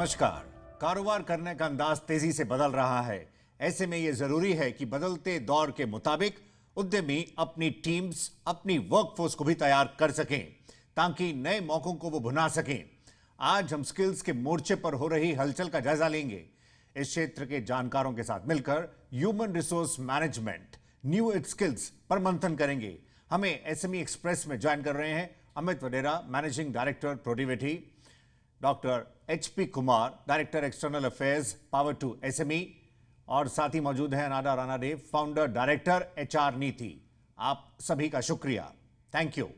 नमस्कार। कारोबार करने का अंदाज तेजी से बदल रहा है। ऐसे में यह जरूरी है कि बदलते दौर के मुताबिक उद्यमी अपनी टीम्स, अपनी वर्कफोर्स को भी तैयार कर सकें ताकि नए मौकों को वो भुना सकें। आज हम स्किल्स के मोर्चे पर हो रही हलचल का जायजा लेंगे। इस क्षेत्र के जानकारों के साथ मिलकर human resource management, new skills पर मंथन करेंगे। हमें एसएमई एक्सप्रेस में ज्वाइन कर रहे हैं अमित वडेरा, मैनेजिंग डायरेक्टर प्रोडिविटी, doctor HP Kumar, director external affairs, power to SME, और साथ ही मौजूद हैं अनाडा Rana Dev, founder director HR Niti. आप सभी का शुक्रिया, थैंक यू।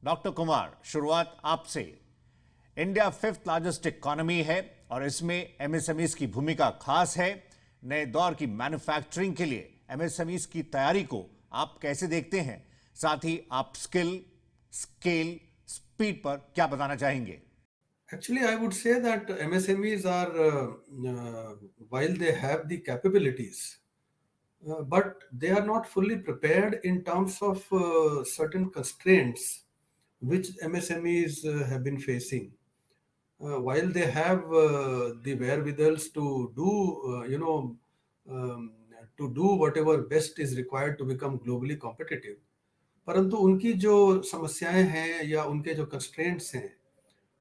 डॉक्टर कुमार, शुरुआत आपसे। इंडिया 5th लार्जेस्ट इकोनॉमी है और इसमें MSMEs की भूमिका खास है। नए दौर की मैन्युफैक्चरिंग के लिए MSMEs की तैयारी को आप कैसे देखते हैं? साथ ही आप स्किल, स्केल, स्पीड पर क्या बताना चाहेंगे? Actually, I would say that MSMEs are, while they have the capabilities, but they are not fully prepared in terms of certain constraints which MSMEs have been facing. While they have the wherewithals to do, um, to do whatever best is required to become globally competitive, परंतु उनकी जो समस्याएं हैं या उनके जो constraints हैं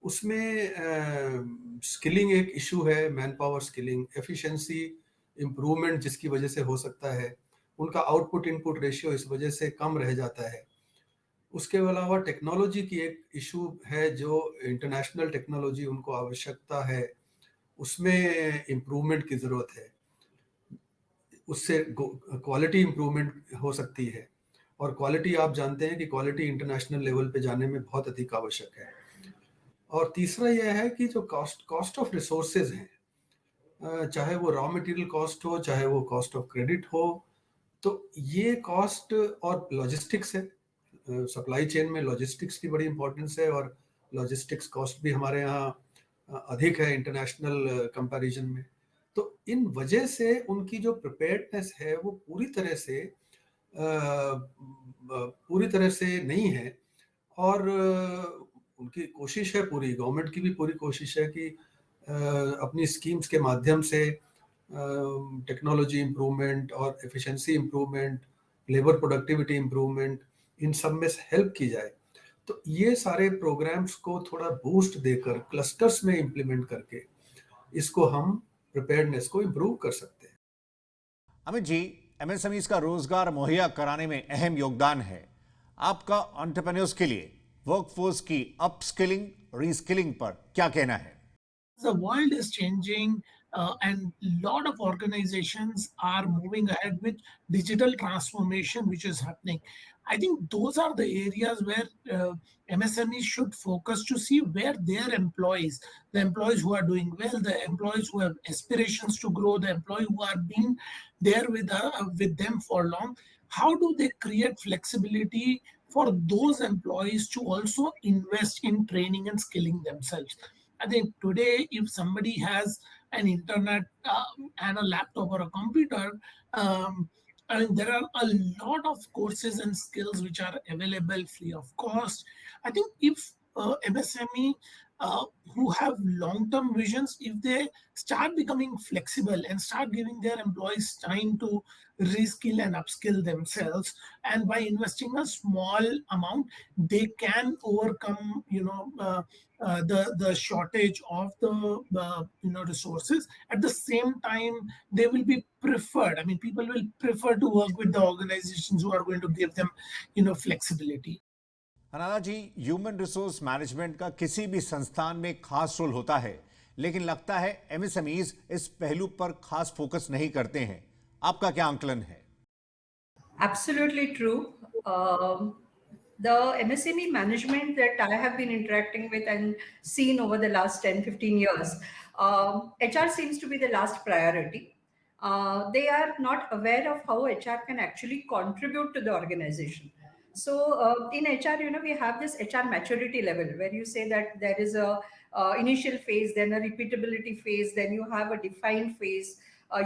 उसमें स्किलिंग एक इशू है, man power skilling, efficiency improvement जिसकी वजह से हो सकता है, उनका आउटपुट इनपुट रेशियो इस वजह से कम रह जाता है। उसके अलावा टेक्नोलॉजी की एक इशू है, जो इंटरनेशनल टेक्नोलॉजी उनको आवश्यकता है, उसमें इम्प्रूवमेंट की ज़रूरत है। उससे क्वालिटी इम्प्रूवमेंट हो सकती है, और क्वालिटी आप जानते हैं कि क्वालिटी इंटरनेशनल लेवल पे जाने में बहुत अधिक आवश्यक है। और तीसरा यह है कि जो कॉस्ट ऑफ रिसोर्सेज हैं, चाहे वो रॉ मटेरियल कॉस्ट हो, चाहे वो कॉस्ट ऑफ क्रेडिट हो, तो ये कॉस्ट और लॉजिस्टिक्स है। सप्लाई चेन में लॉजिस्टिक्स की बड़ी इंपॉर्टेंस है, और लॉजिस्टिक्स कॉस्ट भी हमारे यहाँ अधिक है इंटरनेशनल कंपैरिजन में। तो इन वजह से उनकी जो प्रिपेयर्डनेस है वो पूरी तरह से नहीं है। और उनकी कोशिश है, पूरी गवर्नमेंट की भी पूरी कोशिश है कि अपनी स्कीम्स के माध्यम से टेक्नोलॉजी इम्प्रूवमेंट और efficiency improvement, labour productivity improvement, इन सब में हेल्प की जाए। तो ये सारे प्रोग्राम्स को थोड़ा बूस्ट देकर क्लस्टर्स में इम्प्लीमेंट करके इसको हम प्रिपेयर्डनेस को इम्प्रूव कर सकते हैं। अमित जी, MSMEs का रोजगार मुहैया कराने में अहम योगदान है। आपका एंटरप्रेन्योर्स के लिए वर्कफोर्स की अपस्किलिंग, रीस्किलिंग पर क्या कहना है? The world is changing, and a lot of organizations are moving ahead with digital transformation which is happening. I think those are the areas where MSMEs should focus to see where their employees, the employees who are doing well, the employees who have aspirations to grow, the employees who are being there with them for long, how do they create flexibility for those employees to also invest in training and skilling themselves. I think today, if somebody has an internet and a laptop or a computer, I mean, there are a lot of courses and skills which are available free of cost. I think if MSME who have long-term visions, if they start becoming flexible and start giving their employees time to reskill and upskill themselves, and by investing a small amount, they can overcome, the shortage of the resources. At the same time, they will be preferred. I mean, people will prefer to work with the organizations who are going to give them flexibility. Anada ji, human resource management का किसी भी संस्थान में खास role होता है, लेकिन लगता है MSMEs इस पहलू पर खास फोकस नहीं करते हैं। आपका क्या आंकलन है? Absolutely true. The MSME management that I have been interacting with and seen over the last 10-15 years, HR seems to be the last priority. They are not aware of how HR can actually contribute to the organization. So in HR, we have this HR maturity level where you say that there is a initial phase, then a repeatability phase, then you have a defined phase,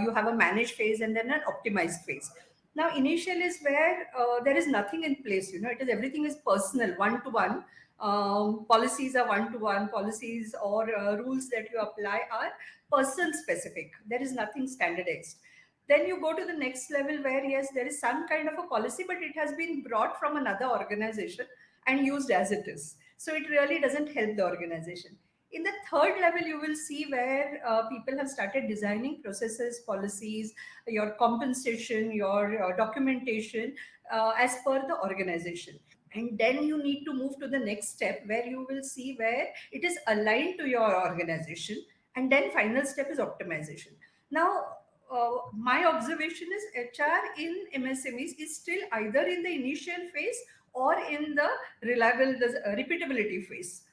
you have a managed phase, and then an optimized phase. Now, initial is where there is nothing in place. It is everything is personal, one to one. Policies are one-to-one. Policies or rules that you apply are person-specific. There is nothing standardized. Then you go to the next level where, yes, there is some kind of a policy, but it has been brought from another organization and used as it is. So it really doesn't help the organization. In the third level, you will see where people have started designing processes, policies, your compensation, your documentation as per the organization. And then you need to move to the next step where you will see where it is aligned to your organization. And then final step is optimization. Now, my observation is HR in MSMEs is still either in the initial phase or in the repeatability phase.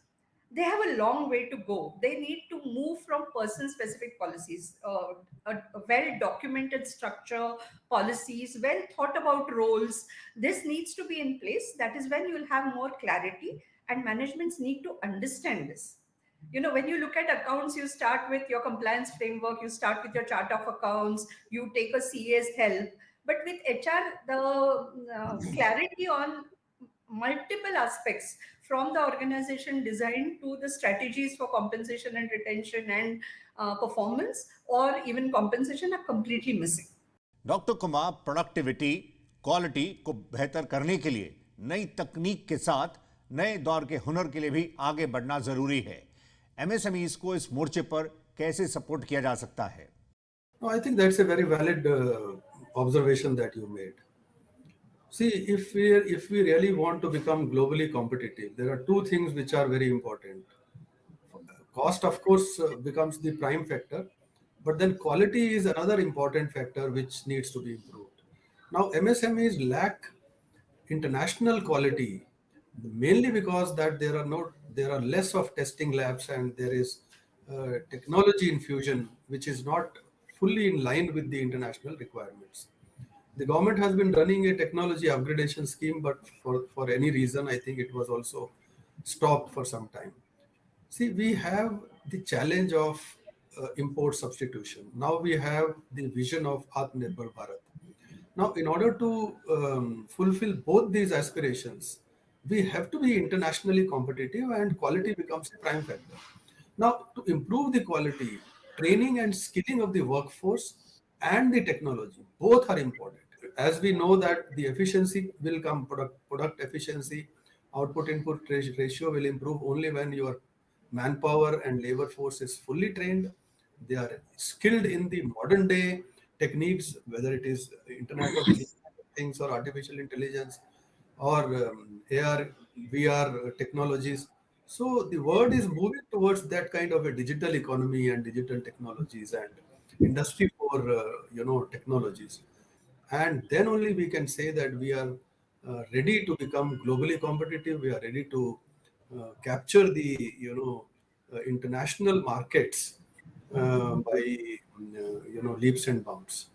They have a long way to go. They need to move from person specific policies, a well documented structure, policies, well thought about roles. This needs to be in place. That is when you will have more clarity, and managements need to understand this. You know, when you look at accounts, you start with your compliance framework, you start with your chart of accounts, you take a CA's help. But with HR, the clarity on multiple aspects from the organization design to the strategies for compensation and retention and performance or even compensation are completely missing. Doctor Kumar, productivity, quality को बेहतर करने के लिए नई तकनीक के साथ नए दौर के हुनर के लिए भी आगे बढ़ना जरूरी है। एमएसएमईज को इस मोर्चे पर कैसे सपोर्ट किया जा सकता है? I think that's a very valid observation that you made. See, if we really want to become globally competitive, there are two things which are very important. Cost, of course, becomes the prime factor, but then quality is another important factor which needs to be improved. Now, MSMEs lack international quality mainly because that there are less of testing labs and there is technology infusion which is not fully in line with the international requirements. The government has been running a technology upgradation scheme, but for any reason, I think it was also stopped for some time. See, we have the challenge of import substitution. Now we have the vision of Atmanirbhar Bharat. Now, in order to fulfill both these aspirations, we have to be internationally competitive and quality becomes a prime factor. Now, to improve the quality, training and skilling of the workforce and the technology, both are important. As we know that the efficiency will come, product efficiency, output input ratio will improve only when your manpower and labor force is fully trained. They are skilled in the modern day techniques, whether it is Internet of Things or artificial intelligence or AR, VR technologies. So the world is moving towards that kind of a digital economy and digital technologies and industry for technologies. And then only we can say that we are ready to become globally competitive. We are ready to capture the international markets by leaps and bounds.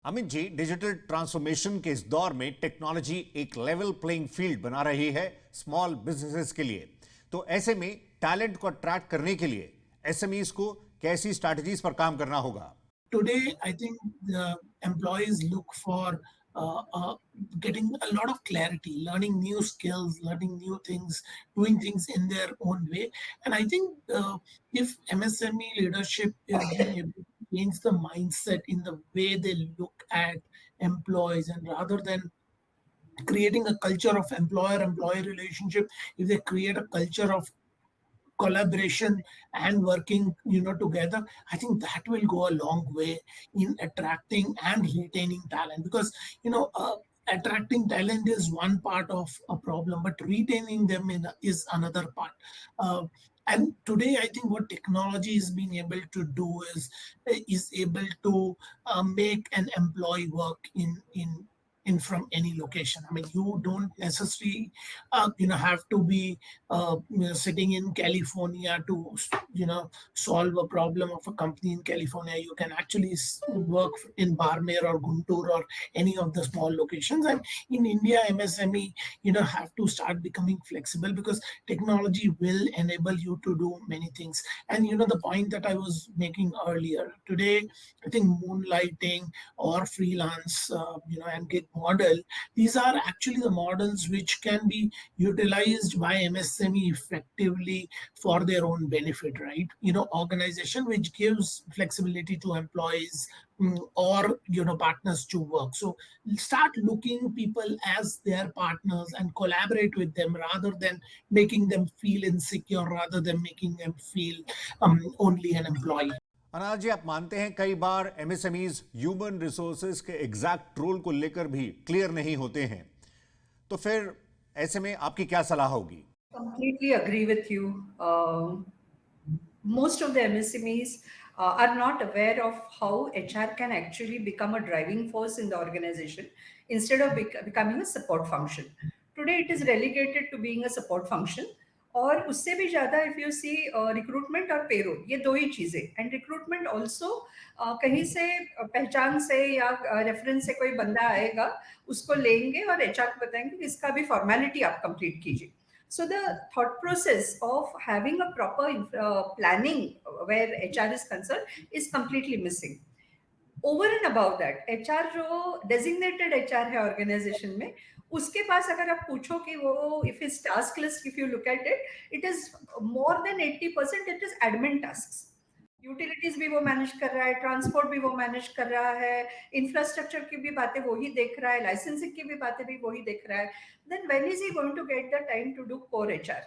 Amit ji, digital transformation के इस दौर में technology एक level playing field बना रही है small businesses के लिए। तो ऐसे में टैलेंट को अट्रैक्ट करने के लिए एसएमईज को कैसी स्ट्रैटेजीज पर काम करना होगा? Today, I think the employees look for getting a lot of clarity, learning new skills, learning new things, doing things in their own way. And I think if MSME leadership is being able to change the mindset in the way they look at employees, and rather than creating a culture of employer-employee relationship, if they create a culture of collaboration and working together, I think that will go a long way in attracting and retaining talent, because attracting talent is one part of a problem, but retaining them is another part. And today, I think what technology is being able to do is able to make an employee work in from any location. I mean, you don't necessarily have to be sitting in California to solve a problem of a company in California. You can actually work in Barmer or Guntur or any of the small locations. And in India, MSME have to start becoming flexible, because technology will enable you to do many things. And the point that I was making earlier, today I think moonlighting or freelance and gig model, these are actually the models which can be utilized by MSME effectively for their own benefit, right? Organization which gives flexibility to employees, or partners to work. So start looking people as their partners and collaborate with them rather than making them feel insecure, rather than making them feel only an employee. अनाज जी, आप मानते हैं कई बार MSMEs human resources के exact role को लेकर भी clear नहीं होते हैं, तो फिर ऐसे में आपकी क्या सलाह होगी? Completely agree with you. Most of the MSMEs are not aware of how HR can actually become a driving force in the organization instead of becoming a support function. Today, it is relegated to being a support function. और उससे भी ज़्यादा if you see recruitment और payroll, ये दो ही चीज़ें, and recruitment also कहीं से पहचान से या रेफरेंस से कोई बंदा आएगा, उसको लेंगे और एचआर को बताएंगे कि इसका भी फॉर्मेलिटी आप कंप्लीट कीजिए. So the thought process of having a proper planning where HR is concerned is completely missing. Over and above that, HR जो designated HR है organization में, उसके पास अगर आप पूछो कि वो if his task list, if you look at it, it is more than 80% it is admin tasks. Utilities भी वो मैनेज कर रहा है, ट्रांसपोर्ट भी वो मैनेज कर रहा है, इंफ्रास्ट्रक्चर की भी बातें वही देख रहा है, लाइसेंसिंग की भी बातें भी वही देख रहा है. Then when is he going to get the time to do core HR?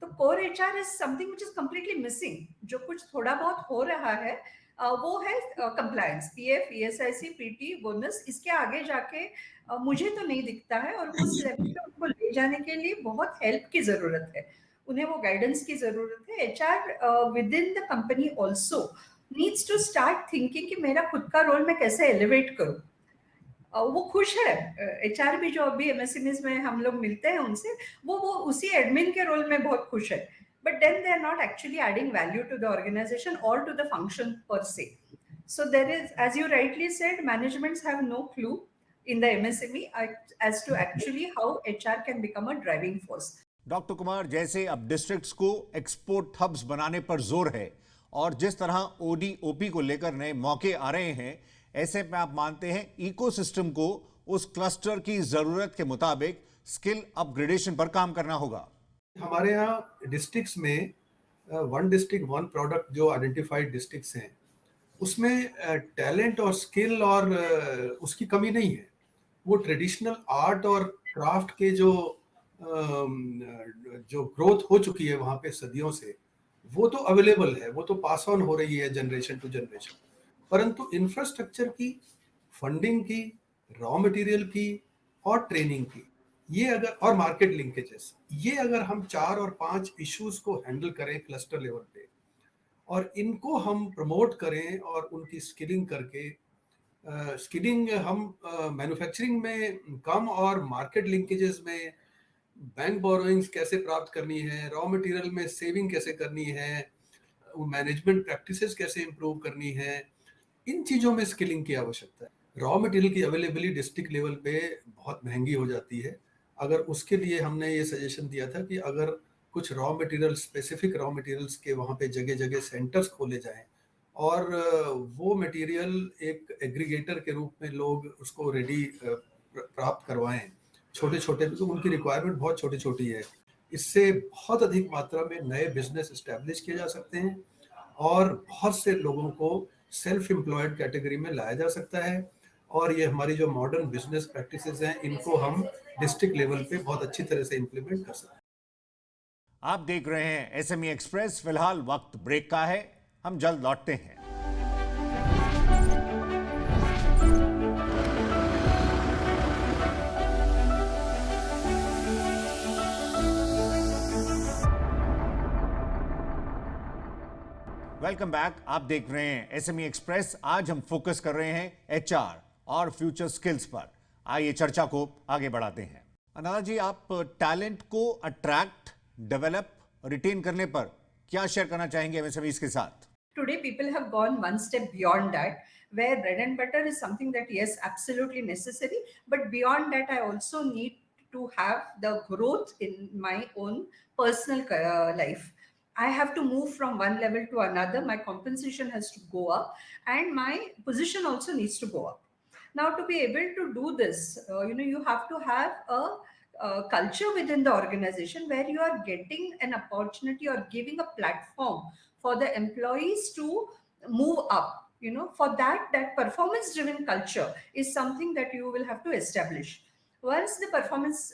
तो core HR is something which is completely missing. जो कुछ थोड़ा बहुत हो रहा है वो है compliance, PF, ESIC, PT, bonus. इसके आगे जाके मुझे तो नहीं दिखता है, और उस लेवल पे उनको ले जाने के लिए बहुत हेल्प की जरूरत है, उन्हें वो गाइडेंस की जरूरत है. HR within the company also needs to start thinking कि मेरा खुद का रोल मैं कैसे एलिवेट करूं. वो खुश है, एचआर भी जो अभी एमएसएमईज में हम लोग मिलते हैं उनसे, वो उसी एडमिन के रोल में बहुत खुश है, but then they are not actually adding value to the organisation और to the function per se. So there is, as you rightly said, managements have no clue in the MSME as to actually how HR can become a driving force. Doctor Kumar, जैसे अब districts को export hubs बनाने पर जोर है और जिस तरह ओडी ओपी को लेकर नए मौके आ रहे हैं, ऐसे में आप मानते हैं इकोसिस्टम को उस क्लस्टर की जरूरत के मुताबिक स्किल अपग्रेडेशन पर काम करना होगा? हमारे यहाँ डिस्ट्रिक्ट्स में वन डिस्ट्रिक्ट वन प्रोडक्ट जो आइडेंटिफाइड डिस्ट्रिक्ट्स हैं, उसमें टैलेंट और स्किल और उसकी कमी नहीं है. वो ट्रेडिशनल आर्ट और क्राफ्ट के जो ग्रोथ हो चुकी है वहाँ पे सदियों से, वो तो अवेलेबल है, वो तो पास ऑन हो रही है जनरेशन टू जनरेशन. परंतु इंफ्रास्ट्रक्चर की, फंडिंग की, रॉ मटेरियल की और ट्रेनिंग की, ये अगर, और मार्केट लिंकेजेस, ये अगर हम 4 और 5 इश्यूज को हैंडल करें क्लस्टर लेवल पे और इनको हम प्रमोट करें और उनकी स्किलिंग करके, स्किलिंग हम मैन्युफैक्चरिंग में कम और मार्केट लिंकेजेस में बैंक बोरोइंग्स कैसे प्राप्त करनी है, रॉ मटेरियल में सेविंग कैसे करनी है, मैनेजमेंट प्रैक्टिसेस कैसे इंप्रूव करनी है, इन चीज़ों में स्किलिंग की आवश्यकता है. रॉ मटेरियल की अवेलेबिलिटी डिस्ट्रिक्ट लेवल पे बहुत महंगी हो जाती है. अगर उसके लिए हमने ये सजेशन दिया था कि अगर कुछ raw material, specific raw materials के वहाँ पे जगह जगह सेंटर्स खोले जाएं और वो मटेरियल एक एग्रीगेटर के रूप में लोग उसको रेडी प्राप्त करवाएं, छोटे छोटे, तो उनकी रिक्वायरमेंट बहुत छोटी छोटी है. इससे बहुत अधिक मात्रा में नए बिजनेस इस्टेब्लिश किए जा सकते हैं और बहुत से लोगों को सेल्फ एम्प्लॉयड कैटेगरी में लाया जा सकता है. और ये हमारी जो मॉडर्न बिजनेस प्रैक्टिसेस हैं, इनको हम डिस्ट्रिक्ट लेवल पे बहुत अच्छी तरह से इंप्लीमेंट कर सकते हैं. आप देख रहे हैं एसएमई एक्सप्रेस. फिलहाल वक्त ब्रेक का है, हम जल्द लौटते हैं. Welcome back. आप देख रहे हैं एसएमई एक्सप्रेस. आज हम फोकस कर रहे हैं एचआर और फ्यूचर स्किल्स पर. आइए चर्चा को आगे बढ़ाते हैं. अनादा जी, आप टैलेंट को अट्रैक्ट, डेवलप, रिटेन करने पर क्या शेयर करना चाहेंगे एमएसएमईज के साथ? Today, people have gone one step beyond that, where bread and butter is something that, yes, absolutely necessary. But beyond that, I also need to have the growth in my own personal life. I have to move from one level to another. My compensation has to go up and my position also needs to go up. Now, to be able to do this, you have to have a culture within the organization where you are getting an opportunity or giving a platform for the employees to move up. For that performance driven culture is something that you will have to establish. Once the performance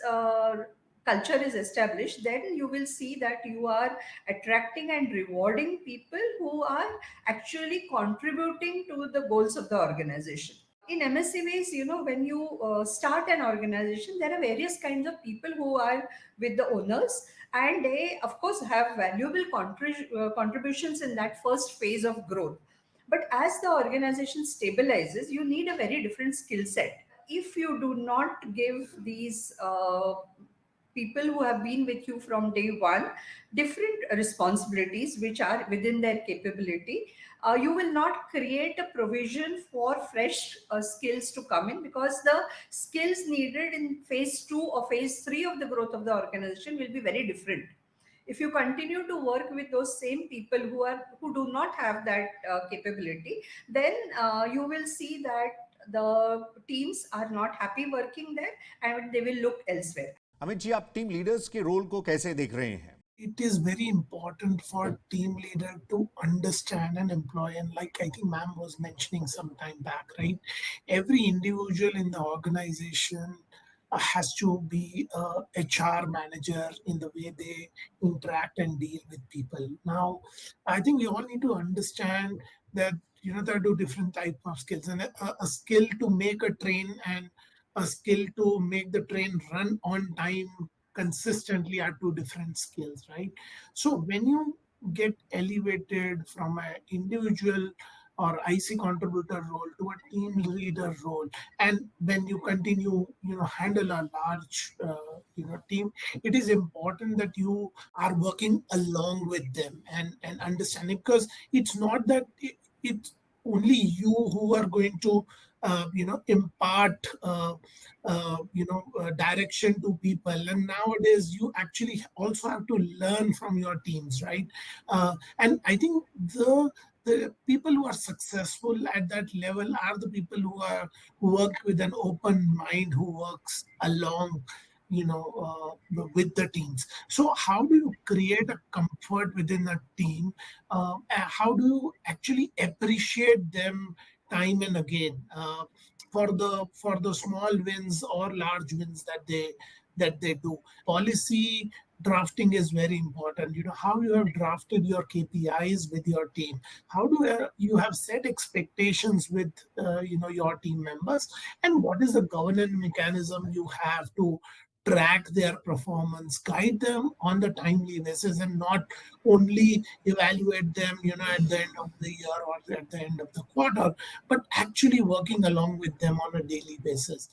culture is established, then you will see that you are attracting and rewarding people who are actually contributing to the goals of the organization. In MSMEs, when you start an organization, there are various kinds of people who are with the owners, and they of course have valuable contributions in that first phase of growth. But as the organization stabilizes, you need a very different skill set. If you do not give these people who have been with you from day one different responsibilities which are within their capability, you will not create a provision for fresh skills to come in, because the skills needed in phase 2 or phase 3 of the growth of the organization will be very different. If you continue to work with those same people who do not have that capability, then you will see that the teams are not happy working there and they will look elsewhere. Amit ji, आप team leaders के role को कैसे देख रहे हैं? It is very important for team leader to understand an employee, and like I think ma'am was mentioning some time back, right? Every individual in the organization has to be a HR manager in the way they interact and deal with people. Now, I think we all need to understand that there are two different types of skills, and a skill to make a train and a skill to make the train run on time consistently are two different skills, right? So when you get elevated from an individual or IC contributor role to a team leader role, and when you continue, handle a large, team, it is important that you are working along with them and understanding, because it's not that it's only you who are going to impart direction to people. And nowadays you actually also have to learn from your teams, right? And I think the people who are successful at that level are the people who work with an open mind, who works along with the teams. So how do you create a comfort within a team? How do you actually appreciate them time and again for the small wins or large wins that they do? Policy drafting is very important. How you have drafted your KPIs with your team, how do you have set expectations with your team members, and what is the governance mechanism you have to track their performance, guide them on the timely basis, and not only evaluate them at the end of the year or at the end of the quarter, but actually working along with them on a daily basis.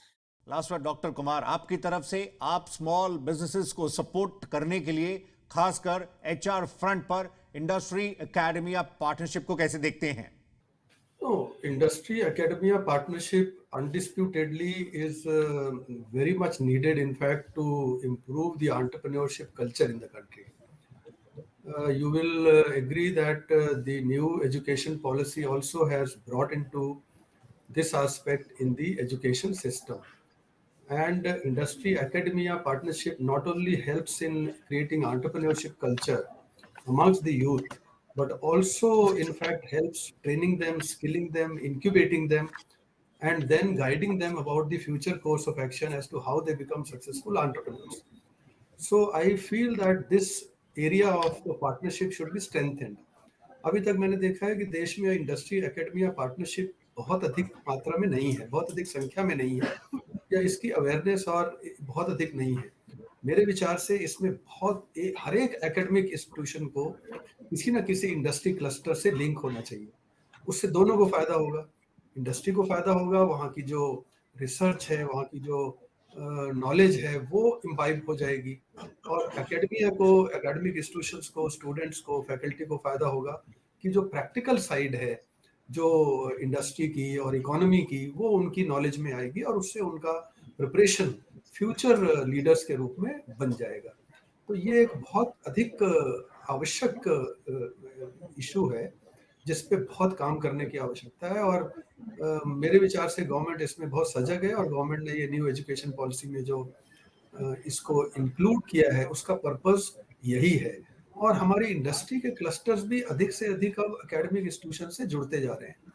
Last bar doctor Kumar, आपकी तरफ से आप small businesses को support करने के लिए खासकर HR front पर इंडस्ट्री एकेडमिया पार्टनरशिप को कैसे देखते हैं? Industry academia partnership undisputedly is very much needed, in fact, to improve the entrepreneurship culture in the country. You will agree that the new education policy also has brought into this aspect in the education system. And industry academia partnership not only helps in creating entrepreneurship culture amongst the youth, but also in fact helps training them, skilling them, incubating them, and then guiding them about the future course of action as to how they become successful entrepreneurs. So I feel that this area of the partnership should be strengthened. अभी तक मैंने देखा है कि देश में industry academia partnership बहुत अधिक मात्रा में नहीं है, बहुत अधिक संख्या में नहीं है, या इसकी अवेयरनेस और बहुत अधिक नहीं है. मेरे विचार से इसमें हर एक एकेडमिक इंस्टीट्यूशन को किसी ना किसी इंडस्ट्री क्लस्टर से लिंक होना चाहिए. उससे दोनों को फायदा होगा. इंडस्ट्री को फायदा होगा, वहाँ की जो रिसर्च है, वहाँ की जो नॉलेज है वो इम्बाइब हो जाएगी, और एकेडमिया को, एकेडमिक इंस्टीट्यूशंस को, स्टूडेंट्स को, फैकल्टी को फायदा होगा कि जो प्रैक्टिकल साइड है जो इंडस्ट्री की और इकोनॉमी की, वो उनकी नॉलेज में आएगी और उससे उनका प्रिपरेशन फ्यूचर लीडर्स के रूप में बन जाएगा. तो ये एक बहुत अधिक आवश्यक इशू है जिस पे बहुत काम करने की आवश्यकता है, और मेरे विचार से गवर्नमेंट इसमें बहुत सजग है और गवर्नमेंट ने ये न्यू एजुकेशन पॉलिसी में जो इसको इंक्लूड किया है उसका पर्पस यही है। और हमारी इंडस्ट्री के क्लस्टर्स भी अधिक से अधिक अब एकेडमिक इंस्टीट्यूशन से जुड़ते जा रहे हैं।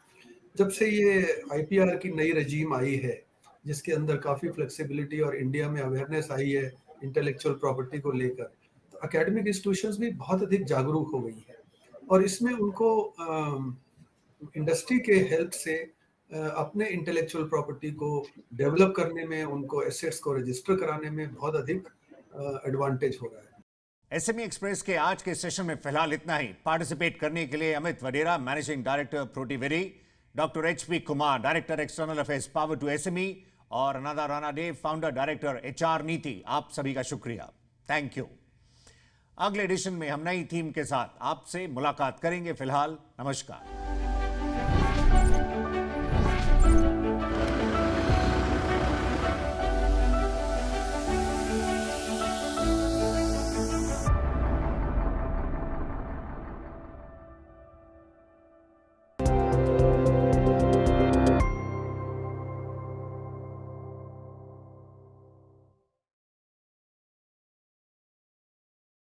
जब से ये आईपीआर की नई रजीम आई है जिसके अंदर काफ़ी फ्लेक्सिबिलिटी और इंडिया में अवेयरनेस आई है इंटेलेक्चुअल प्रॉपर्टी को लेकर, तो एकेडमिक इंस्टीट्यूशंस भी बहुत अधिक जागरूक हो गई है और इसमें उनको इंडस्ट्री के हेल्प से अपने इंटेलेक्चुअल प्रॉपर्टी को डेवलप करने में, उनको एसेट्स को रजिस्टर कराने में बहुत अधिक एडवांटेज हो रहा है। एसएमई एक्सप्रेस के आज के सेशन में फिलहाल इतना ही। पार्टिसिपेट करने के लिए अमित वडेरा, मैनेजिंग डायरेक्टर प्रोटीवेरी, doctor HP Kumar, director external affairs power to SME, और अनादा राणा डे, फाउंडर डायरेक्टर एचआर नीति, आप सभी का शुक्रिया, थैंक यू। अगले एडिशन में हम नई थीम के साथ आपसे मुलाकात करेंगे। फिलहाल नमस्कार।